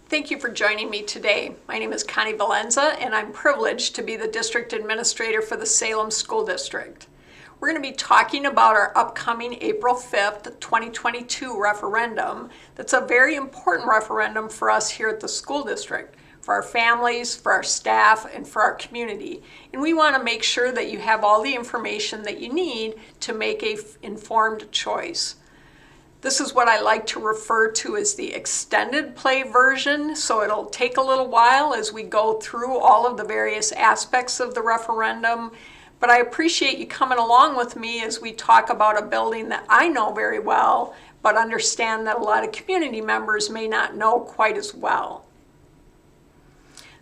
Thank you for joining me today. My name is Connie Valenza, and I'm privileged to be the District Administrator for the Salem School District. We're going to be talking about our upcoming April 5th, 2022 referendum. That's a very important referendum for us here at the school district, for our families, for our staff, and for our community. And we want to make sure that you have all the information that you need to make an informed choice. This is what I like to refer to as the extended play version, so it'll take a little while as we go through all of the various aspects of the referendum. But I appreciate you coming along with me as we talk about a building that I know very well, but understand that a lot of community members may not know quite as well.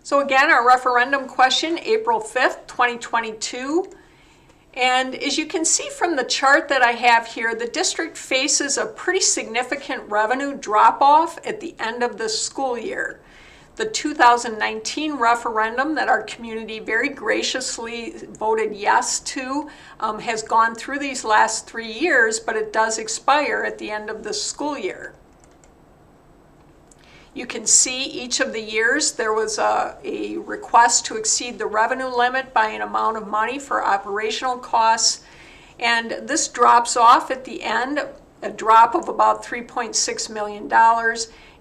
So again, our referendum question, April 5th, 2022. And as you can see from the chart that I have here, the district faces a pretty significant revenue drop-off at the end of this school year. The 2019 referendum that our community very graciously voted yes to has gone through these last 3 years, but it does expire at the end of this school year. You can see each of the years there was a request to exceed the revenue limit by an amount of money for operational costs. And this drops off at the end, a drop of about $3.6 million.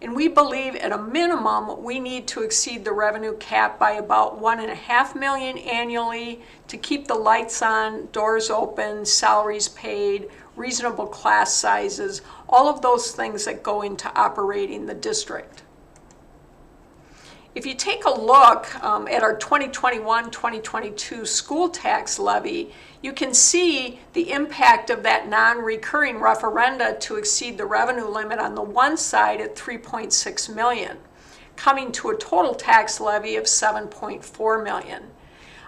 And we believe at a minimum we need to exceed the revenue cap by about $1.5 million annually to keep the lights on, doors open, salaries paid, reasonable class sizes, all of those things that go into operating the district. If you take a look at our 2021-2022 school tax levy, you can see the impact of that non-recurring referenda to exceed the revenue limit on the one side at $3.6 million, coming to a total tax levy of $7.4 million.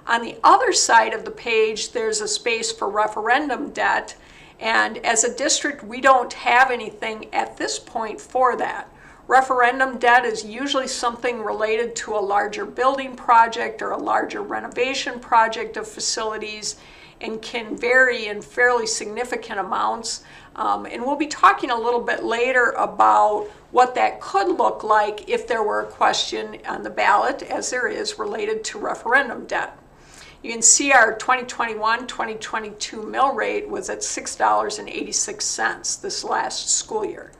On the other side of the page, there's a space for referendum debt, and as a district, we don't have anything at this point for that. Referendum debt is usually something related to a larger building project or a larger renovation project of facilities and can vary in fairly significant amounts. And we'll be talking a little bit later about what that could look like if there were a question on the ballot, as there is, related to referendum debt. You can see our 2021-2022 mill rate was at $6.86 this last school year.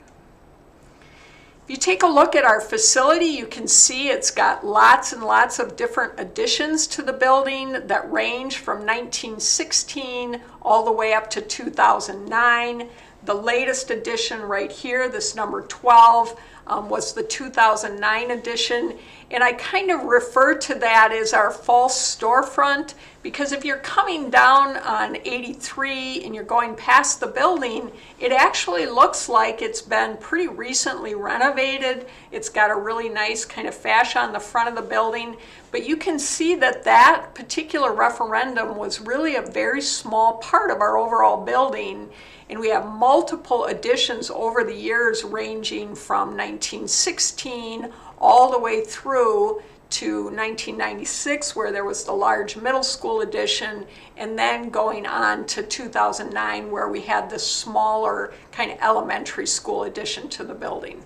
If you take a look at our facility, you can see it's got lots and lots of different additions to the building that range from 1916 all the way up to 2009. The latest addition right here, this number 12, was the 2009 edition. And I kind of refer to that as our false storefront, because if you're coming down on 83 and you're going past the building, it actually looks like it's been pretty recently renovated. It's got a really nice kind of fascia on the front of the building. But you can see that that particular referendum was really a very small part of our overall building. And we have multiple additions over the years ranging from 1916 all the way through to 1996, where there was the large middle school addition, and then going on to 2009, where we had the smaller kind of elementary school addition to the building.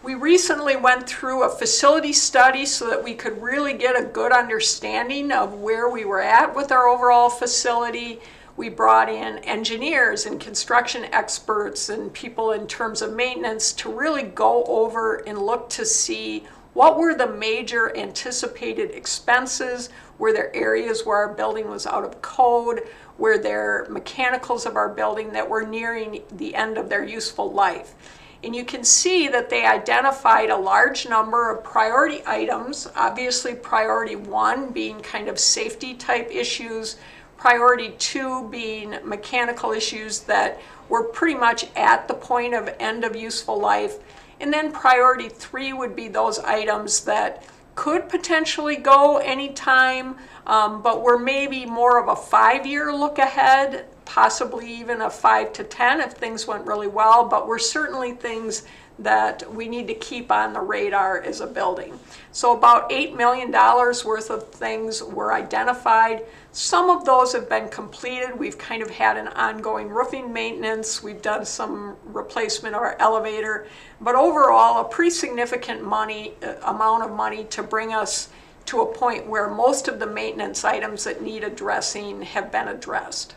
We recently went through a facility study so that we could really get a good understanding of where we were at with our overall facility. We brought in engineers and construction experts and people in terms of maintenance to really go over and look to see what were the major anticipated expenses. Were there areas where our building was out of code? Were there mechanicals of our building that were nearing the end of their useful life? And you can see that they identified a large number of priority items, obviously priority 1 being kind of safety type issues, priority 2 being mechanical issues that were pretty much at the point of end of useful life. And then priority 3 would be those items that could potentially go anytime, but were maybe more of a 5-year look ahead, possibly even a 5 to 10 if things went really well, but were certainly things that we need to keep on the radar as a building. So about $8 million worth of things were identified. Some of those have been completed. We've kind of had an ongoing roofing maintenance. We've done some replacement of our elevator, but overall a pretty significant amount of money to bring us to a point where most of the maintenance items that need addressing have been addressed.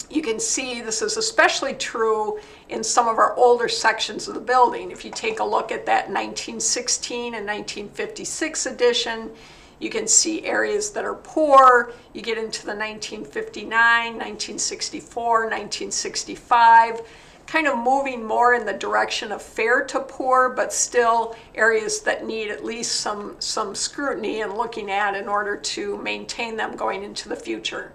You can see this is especially true in some of our older sections of the building. If you take a look at that 1916 and 1956 edition, you can see areas that are poor. You get into the 1959, 1964, 1965, kind of moving more in the direction of fair to poor, but still areas that need at least some scrutiny and looking at in order to maintain them going into the future.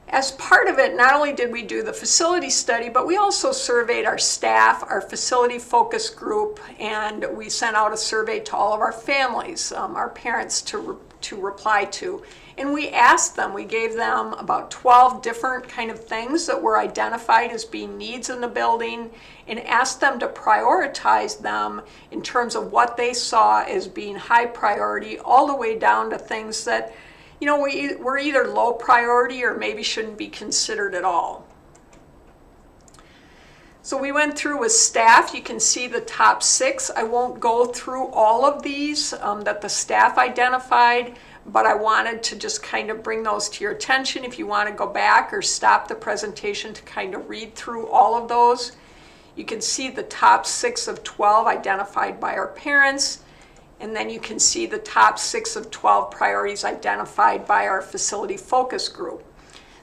As part of it, not only did we do the facility study, but we also surveyed our staff, our facility focus group, and we sent out a survey to all of our families, our parents to reply to. And we asked them, we gave them about 12 different kind of things that were identified as being needs in the building, and asked them to prioritize them in terms of what they saw as being high priority, all the way down to things that we're either low priority or maybe shouldn't be considered at all. So we went through with staff. You can see the top 6. I won't go through all of these that the staff identified, but I wanted to just kind of bring those to your attention if you want to go back or stop the presentation to kind of read through all of those. You can see the top 6 of 12 identified by our parents. And then you can see the top 6 of 12 priorities identified by our facility focus group.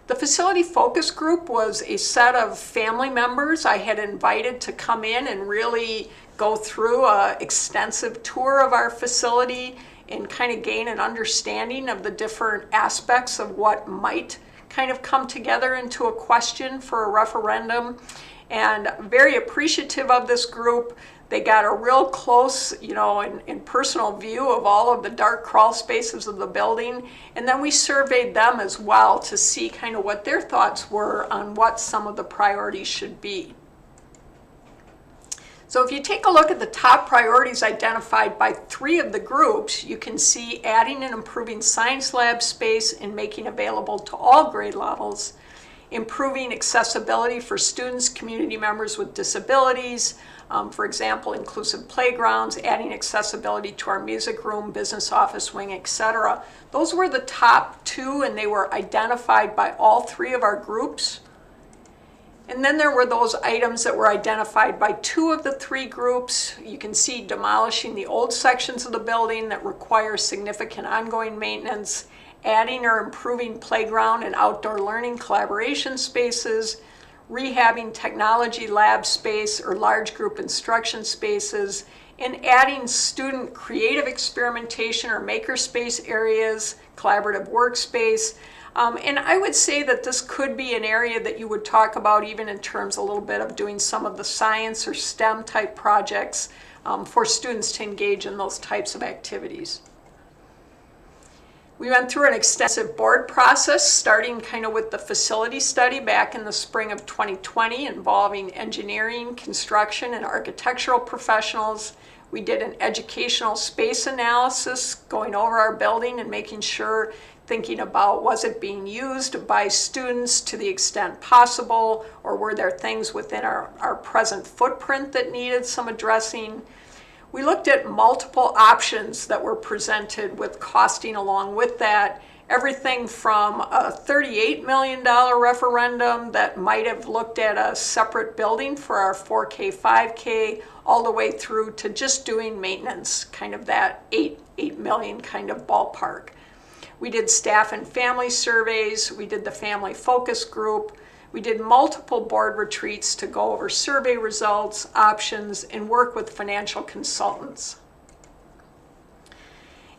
The facility focus group was a set of family members I had invited to come in and really go through an extensive tour of our facility and kind of gain an understanding of the different aspects of what might kind of come together into a question for a referendum. And very appreciative of this group. They got a real close, and personal view of all of the dark crawl spaces of the building. And then we surveyed them as well to see kind of what their thoughts were on what some of the priorities should be. So if you take a look at the top priorities identified by 3 of the groups, you can see adding and improving science lab space and making available to all grade levels, improving accessibility for students, community members with disabilities, for example, inclusive playgrounds, adding accessibility to our music room, business office wing, etc. Those were the top 2, and they were identified by all 3 of our groups. And then there were those items that were identified by 2 of the 3 groups. You can see demolishing the old sections of the building that require significant ongoing maintenance, adding or improving playground and outdoor learning collaboration spaces, rehabbing technology lab space or large group instruction spaces, and adding student creative experimentation or makerspace areas, collaborative workspace. And I would say that this could be an area that you would talk about even in terms a little bit of doing some of the science or STEM type projects for students to engage in those types of activities. We went through an extensive board process, starting kind of with the facility study back in the spring of 2020, involving engineering, construction, and architectural professionals. We did an educational space analysis, going over our building and making sure, thinking about, was it being used by students to the extent possible, or were there things within our present footprint that needed some addressing? We looked at multiple options that were presented with costing along with that. Everything from a $38 million referendum that might have looked at a separate building for our 4K, 5K, all the way through to just doing maintenance, kind of that $8 million kind of ballpark. We did staff and family surveys. We did the family focus group. We did multiple board retreats to go over survey results, options, and work with financial consultants.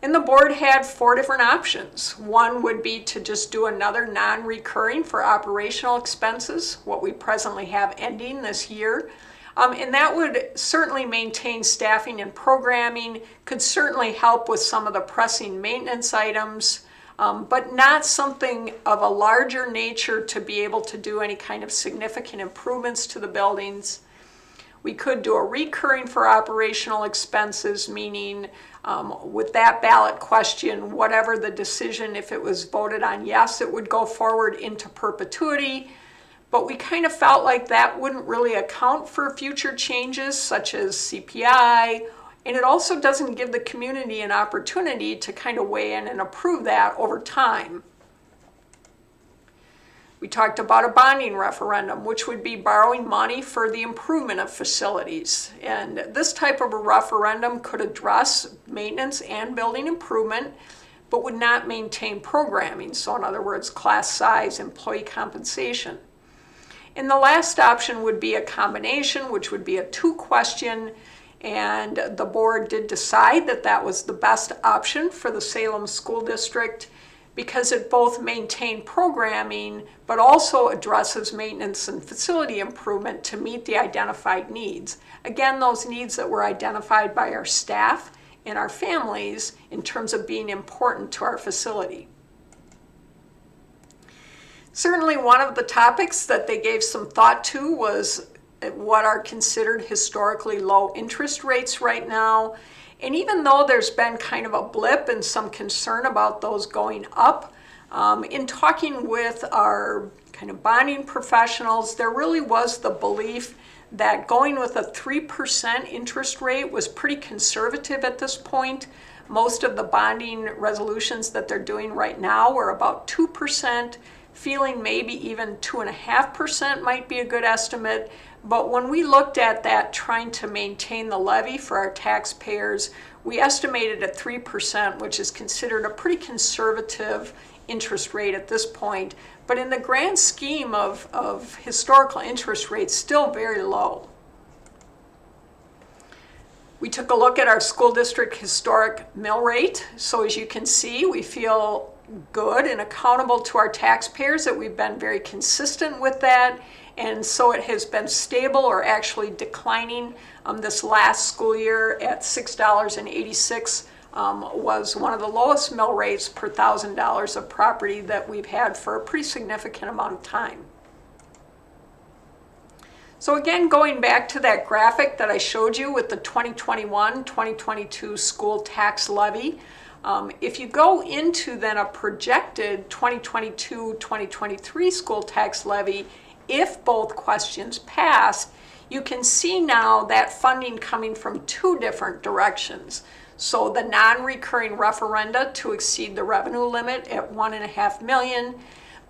And the board had 4 different options. One would be to just do another non-recurring for operational expenses, what we presently have ending this year. And that would certainly maintain staffing and programming, could certainly help with some of the pressing maintenance items. but not something of a larger nature to be able to do any kind of significant improvements to the buildings. We could do a recurring for operational expenses, meaning with that ballot question, whatever the decision, if it was voted on yes, it would go forward into perpetuity. But we kind of felt like that wouldn't really account for future changes such as CPI, and it also doesn't give the community an opportunity to kind of weigh in and approve that over time. We talked about a bonding referendum, which would be borrowing money for the improvement of facilities. And this type of a referendum could address maintenance and building improvement, but would not maintain programming. So in other words, class size, employee compensation. And the last option would be a combination, which would be a 2-question, and the board did decide that that was the best option for the Salem School District because it both maintained programming but also addresses maintenance and facility improvement to meet the identified needs. Again, those needs that were identified by our staff and our families in terms of being important to our facility. Certainly one of the topics that they gave some thought to was what are considered historically low interest rates right now. And even though there's been kind of a blip and some concern about those going up, in talking with our kind of bonding professionals, there really was the belief that going with a 3% interest rate was pretty conservative at this point. Most of the bonding resolutions that they're doing right now were about 2%, feeling maybe even 2.5% might be a good estimate. But when we looked at that, trying to maintain the levy for our taxpayers, we estimated at 3%, which is considered a pretty conservative interest rate at this point. But in the grand scheme of historical interest rates, still very low. We took a look at our school district historic mill rate. So as you can see, we feel good and accountable to our taxpayers that we've been very consistent with that. And so it has been stable or actually declining. This last school year at $6.86 was one of the lowest mill rates per $1,000 of property that we've had for a pretty significant amount of time. So again, going back to that graphic that I showed you with the 2021-2022 school tax levy, if you go into then a projected 2022-2023 school tax levy, if both questions pass, you can see now that funding coming from 2 different directions. So the non-recurring referenda to exceed the revenue limit at $1.5 million,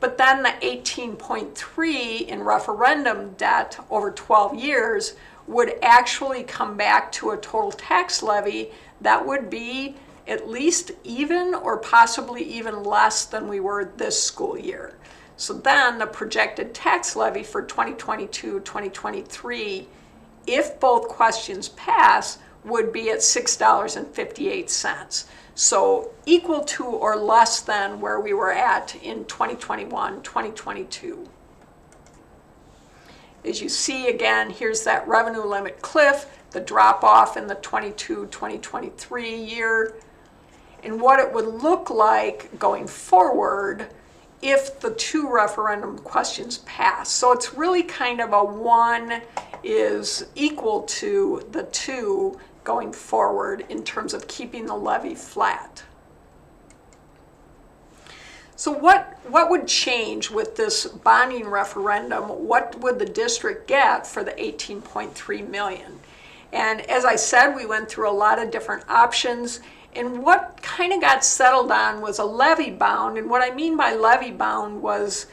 but then the 18.3 in referendum debt over 12 years would actually come back to a total tax levy that would be at least even or possibly even less than we were this school year. So then the projected tax levy for 2022-2023, if both questions pass, would be at $6.58. So equal to or less than where we were at in 2021-2022. As you see again, here's that revenue limit cliff, the drop off in the 2023 year, and what it would look like going forward if the 2 referendum questions pass. So it's really kind of a 1 is equal to the 2 going forward in terms of keeping the levy flat. So what would change with this bonding referendum? What would the district get for the $18.3 million? And as I said, we went through a lot of different options. And what kind of got settled on was a levy-bound. And what I mean by levy-bound was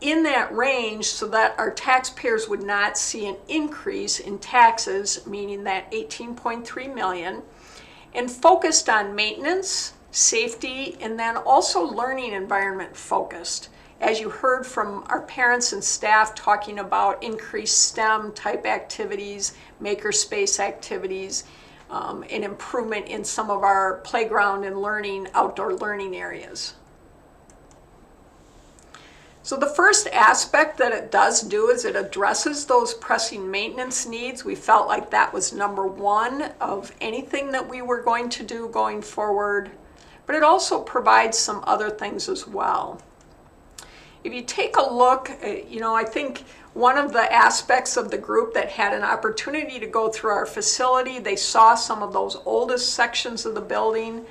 in that range so that our taxpayers would not see an increase in taxes, meaning that $18.3 million, and focused on maintenance, safety, and then also learning environment focused. As you heard from our parents and staff talking about increased STEM type activities, makerspace activities, an improvement in some of our playground and learning, outdoor learning areas. So the first aspect that it does do is it addresses those pressing maintenance needs. We felt like that was number 1 of anything that we were going to do going forward. but it also provides some other things as well. If you take a look, I think one of the aspects of the group that had an opportunity to go through our facility, they saw some of those oldest sections of the building.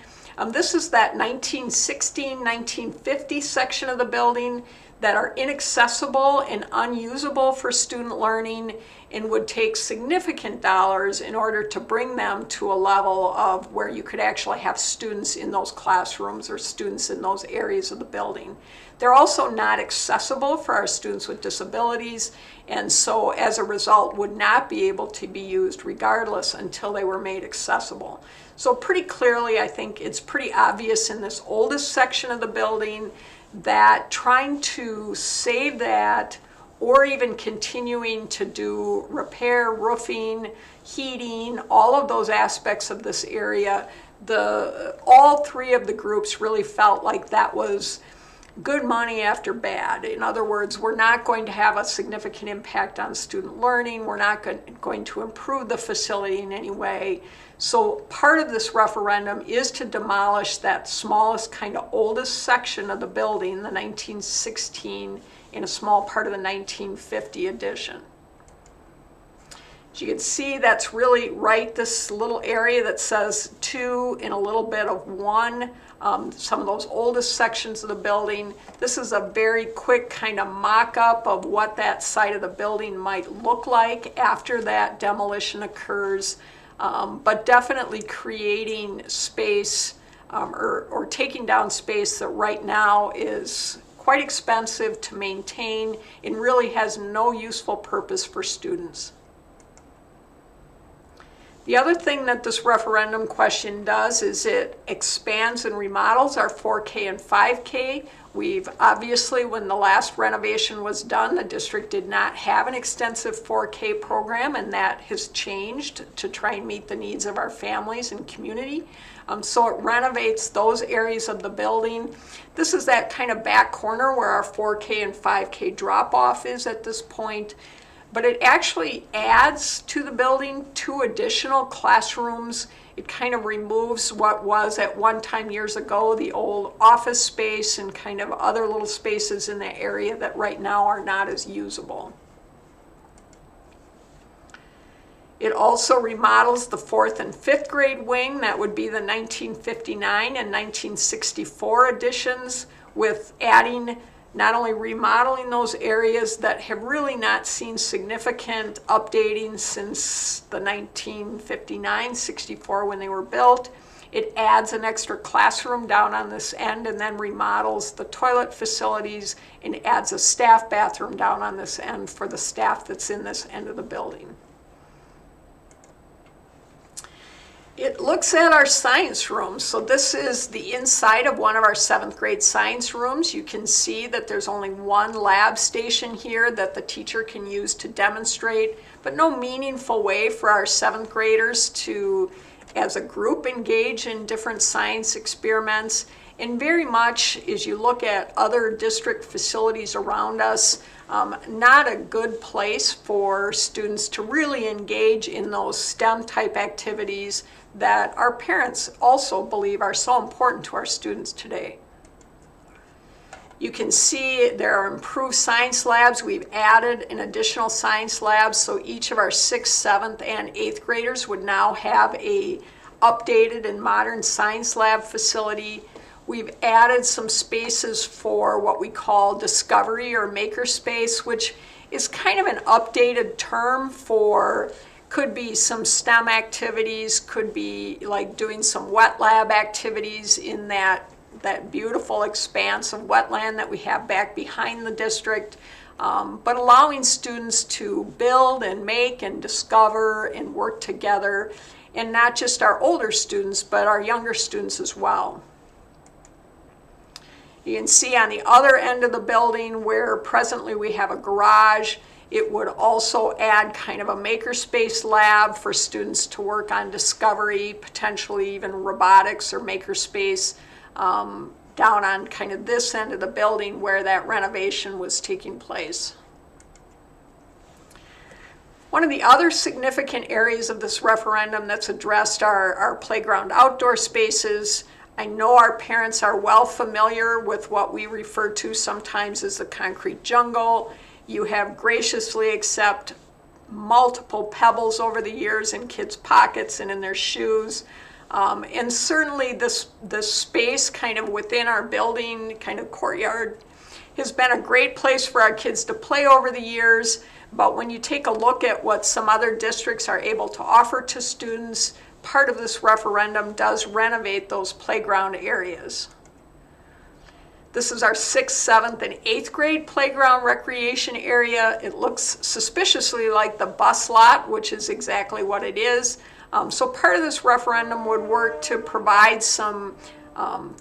This is that 1916, 1950 section of the building that are inaccessible and unusable for student learning and would take significant dollars in order to bring them to a level of where you could actually have students in those classrooms or students in those areas of the building. They're also not accessible for our students with disabilities, and so as a result would not be able to be used regardless until they were made accessible. So pretty clearly, I think it's pretty obvious in this oldest section of the building that trying to save that or even continuing to do repair, roofing, heating, all of those aspects of this area, all three of the groups really felt like that was good money after bad. In other words, we're not going to have a significant impact on student learning. We're not going to improve the facility in any way. So part of this referendum is to demolish that smallest, kind of oldest section of the building, the 1916 and a small part of the 1950 addition. As you can see, that's really right, this little area that says 2 and a little bit of 1, some of those oldest sections of the building. This is a very quick kind of mock-up of what that side of the building might look like after that demolition occurs, but definitely creating space or taking down space that right now is quite expensive to maintain and really has no useful purpose for students. The other thing that this referendum question does is it expands and remodels our 4K and 5K. We've obviously, when the last renovation was done, the district did not have an extensive 4K program, and that has changed to try and meet the needs of our families and community. So it renovates those areas of the building. This is that kind of back corner where our 4K and 5K drop-off is at this point. But it actually adds to the building 2 additional classrooms. It kind of removes what was at one time years ago the old office space and kind of other little spaces in the area that right now are not as usable. It also remodels the 4th and 5th grade wing. That would be the 1959 and 1964 additions, with adding, not only remodeling those areas that have really not seen significant updating since the 1959-64 when they were built. It adds an extra classroom down on this end and then remodels the toilet facilities and adds a staff bathroom down on this end for the staff that's in this end of the building. It looks at our science rooms. So this is the inside of one of our 7th grade science rooms. You can see that there's only one lab station here that the teacher can use to demonstrate, but no meaningful way for our 7th graders to, as a group, engage in different science experiments. And very much, as you look at other district facilities around us, not a good place for students to really engage in those STEM type activities that our parents also believe are so important to our students today. You can see there are improved science labs. We've added an additional science lab, so each of our 6th, 7th, and 8th graders would now have a updated and modern science lab facility. We've added some spaces for what we call discovery or makerspace, which is kind of an updated term for, could be some STEM activities, could be like doing some wet lab activities in that beautiful expanse of wetland that we have back behind the district, but allowing students to build and make and discover and work together, and not just our older students, but our younger students as well. You can see on the other end of the building where presently we have a garage, it would also add kind of a makerspace lab for students to work on discovery, potentially even robotics or makerspace, down on kind of this end of the building where that renovation was taking place. One of the other significant areas of this referendum that's addressed are our playground outdoor spaces. I know our parents are well familiar with what we refer to sometimes as the concrete jungle. You have graciously accepted multiple pebbles over the years in kids' pockets and in their shoes. And certainly this space kind of within our building, kind of courtyard, has been a great place for our kids to play over the years. But when you take a look at what some other districts are able to offer to students, part of this referendum does renovate those playground areas. This is our 6th, 7th, and 8th grade playground recreation area. It looks suspiciously like the bus lot, which is exactly what it is. So part of this referendum would work to provide some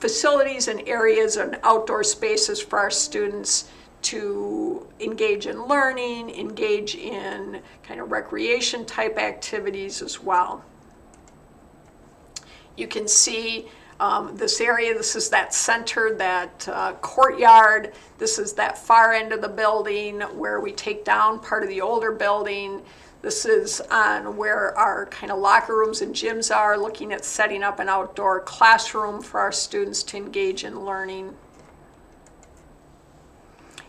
facilities and areas and outdoor spaces for our students to engage in learning, engage in kind of recreation type activities as well. You can see this area. This is that center, that courtyard. This is that far end of the building where we take down part of the older building. This is on where our kind of locker rooms and gyms are, looking at setting up an outdoor classroom for our students to engage in learning.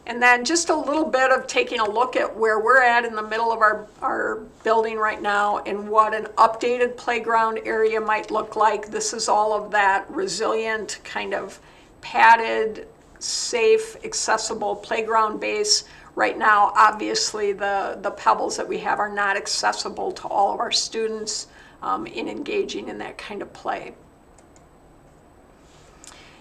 And then just a little bit of taking a look at where we're at in the middle of our building right now and what an updated playground area might look like. This is all of that resilient, kind of padded, safe, accessible playground base. Right now, obviously, the pebbles that we have are not accessible to all of our students in engaging in that kind of play.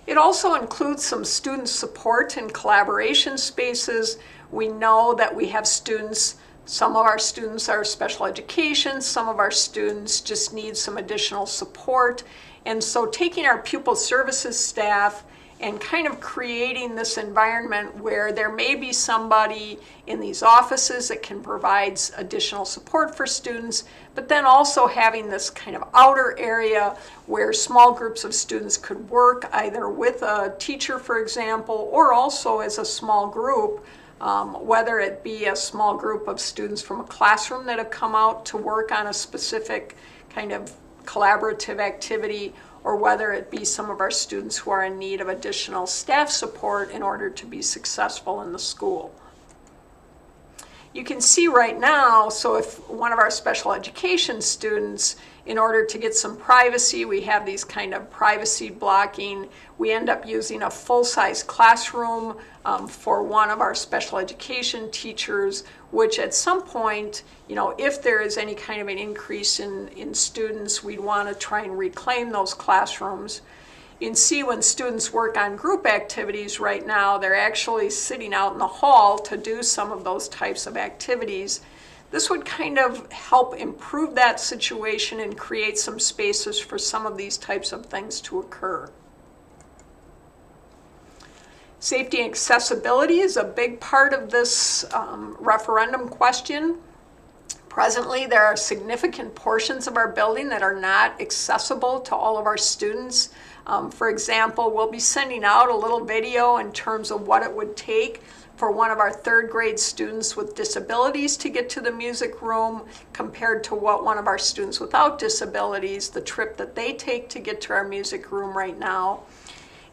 It also includes some student support and collaboration spaces. We know that we have students, some of our students are special education, some of our students just need some additional support. And so taking our pupil services staff and kind of creating this environment where there may be somebody in these offices that can provide additional support for students, but then also having this kind of outer area where small groups of students could work either with a teacher, for example, or also as a small group, whether it be a small group of students from a classroom that have come out to work on a specific kind of collaborative activity, or whether it be some of our students who are in need of additional staff support in order to be successful in the school. You can see right now, so if one of our special education students, in order to get some privacy, we have these kind of privacy blocking. We end up using a full-size classroom for one of our special education teachers, which at some point, if there is any kind of an increase in students, we'd want to try and reclaim those classrooms. You can see when students work on group activities right now, they're actually sitting out in the hall to do some of those types of activities. This would kind of help improve that situation and create some spaces for some of these types of things to occur. Safety and accessibility is a big part of this referendum question. Presently, there are significant portions of our building that are not accessible to all of our students. For example, we'll be sending out a little video in terms of what it would take for one of our 3rd grade students with disabilities to get to the music room compared to what one of our students without disabilities, the trip that they take to get to our music room right now.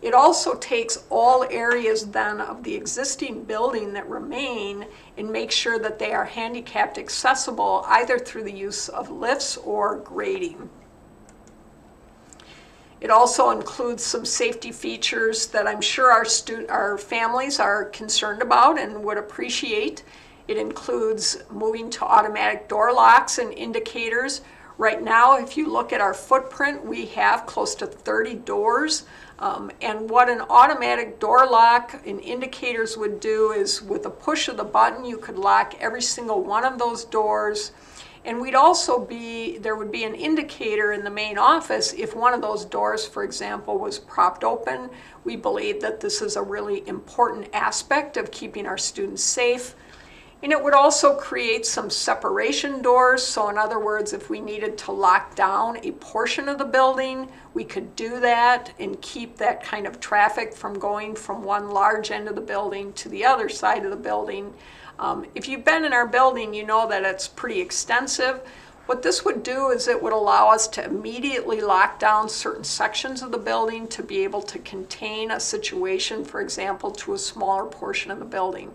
It also takes all areas then of the existing building that remain and make sure that they are handicapped accessible either through the use of lifts or grading. It also includes some safety features that I'm sure our families are concerned about and would appreciate. It includes moving to automatic door locks and indicators. Right now, if you look at our footprint, we have close to 30 doors. And what an automatic door lock and indicators would do is with a push of the button, you could lock every single one of those doors. And there would be an indicator in the main office if one of those doors, for example, was propped open. We believe that this is a really important aspect of keeping our students safe. And it would also create some separation doors. So in other words, if we needed to lock down a portion of the building, we could do that and keep that kind of traffic from going from one large end of the building to the other side of the building. If you've been in our building, you know that it's pretty extensive. What this would do is it would allow us to immediately lock down certain sections of the building to be able to contain a situation, for example, to a smaller portion of the building.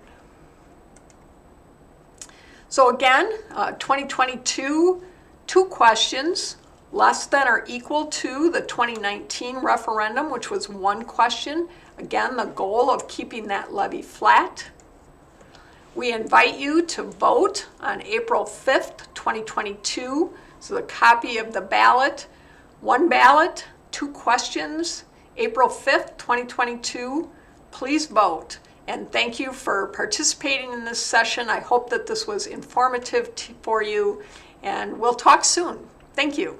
So again, 2022, 2 questions, less than or equal to the 2019 referendum, which was 1 question. Again, the goal of keeping that levy flat. We invite you to vote on April 5th, 2022. So the copy of the ballot, 1 ballot, 2 questions, April 5th, 2022. Please vote. And thank you for participating in this session. I hope that this was informative for you, and we'll talk soon. Thank you.